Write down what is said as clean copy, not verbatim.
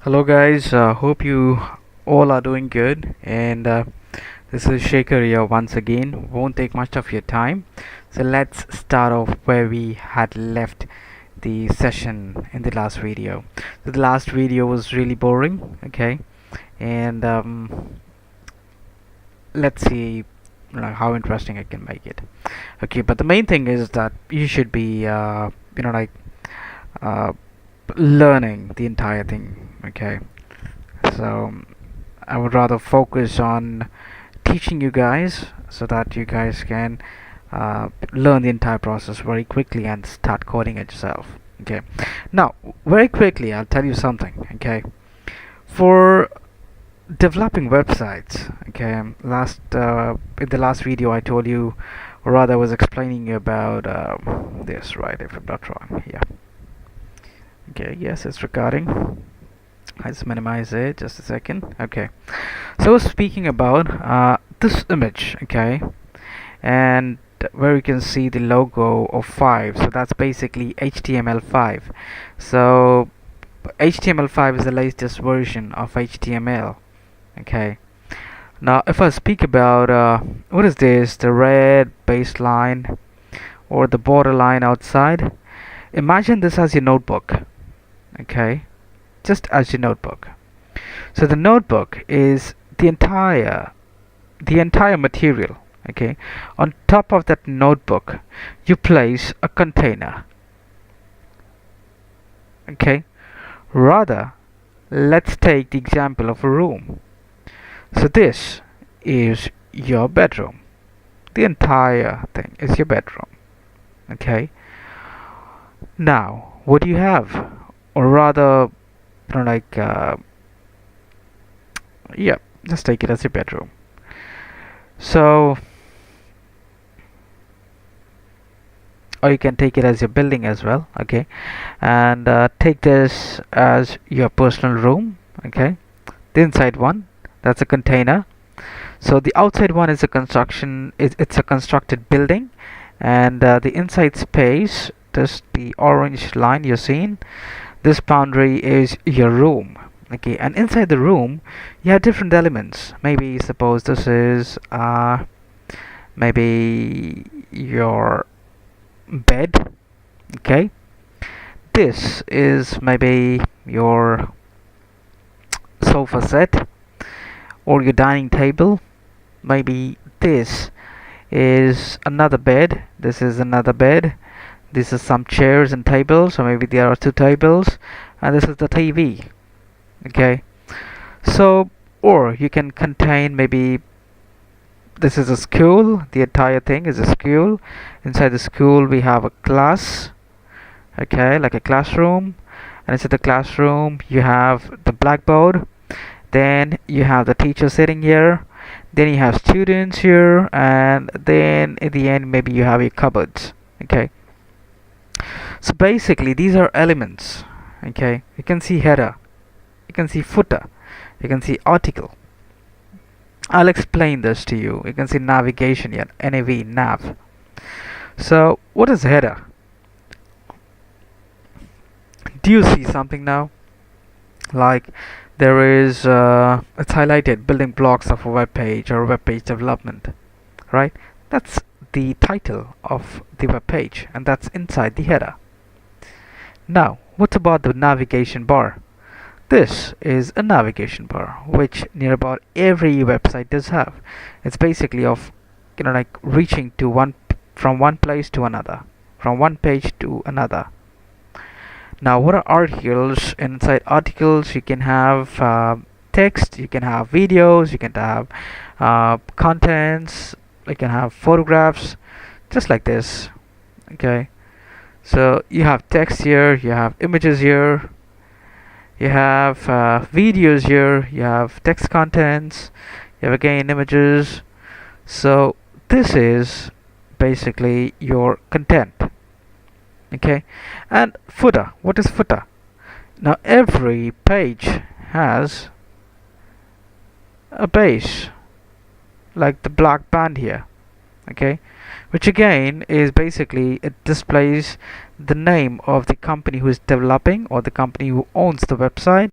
Hello guys, hope you all are doing good, and this is Shaker here once again. Won't take much of your time, so let's start off where we had left the session in the last video. So the last video was really boring, okay, and let's see how interesting I can make it. Okay, but the main thing is that you should be uh, learning the entire thing, okay. So I would rather focus on teaching you guys so that you guys can learn the entire process very quickly and start coding it yourself. Okay. Now, very quickly, I'll tell you something. Okay. For developing websites, okay. In the last video, I told you, or rather, I was explaining about this, right? If I'm not wrong, yeah. Okay. Yes, it's recording. Let's minimize it just a second. Okay, so speaking about this image, okay, and where you can see the logo of 5, so that's basically HTML5. So HTML5 is the latest version of HTML. Okay, now if I speak about what is this, the red baseline or the borderline outside, imagine this as your notebook. Okay, just as your notebook. So the notebook is the entire material. Okay, on top of that notebook you place a container. Okay, rather, let's take the example of a room. So this is your bedroom. The entire thing is your bedroom. Okay, now what do you have, or rather, like yeah, just take it as your bedroom. So, or you can take it as your building as well. Okay, and take this as your personal room. Okay, the inside one, that's a container. So the outside one is a construction, it's a constructed building, and the inside space, this the orange line you're seeing, this boundary is your room. Okay, and inside the room you have different elements. Maybe suppose this is maybe your bed. Okay, this is maybe your sofa set or your dining table. Maybe this is another bed, this is another bed, this is some chairs and tables, or maybe there are two tables, and this is the TV. Okay, so, or you can contain, maybe this is a school, the entire thing is a school. Inside the school we have a class, okay, like a classroom, and inside the classroom you have the blackboard, then you have the teacher sitting here, then you have students here, and then in the end maybe you have your cupboards. Okay, so basically these are elements. Okay, you can see header, you can see footer, you can see article. I'll explain this to you. You can see navigation here, nav. So what is header? Do you see something now? Like there is it's highlighted building blocks of a web page or web page development, right? That's the title of the web page, and that's inside the header. Now what about the navigation bar? This is a navigation bar which near about every website does have. It's basically of like reaching to from one place to another, from one page to another. Now what are articles? Inside articles you can have text, you can have videos, you can have contents, you can have photographs, just like this. Okay, so you have text here, you have images here, you have videos here, you have text contents, you have again images. So this is basically your content. Okay, and footer, what is footer? Now every page has a base, like the black band here. Okay, which again is basically, it displays the name of the company who is developing or the company who owns the website.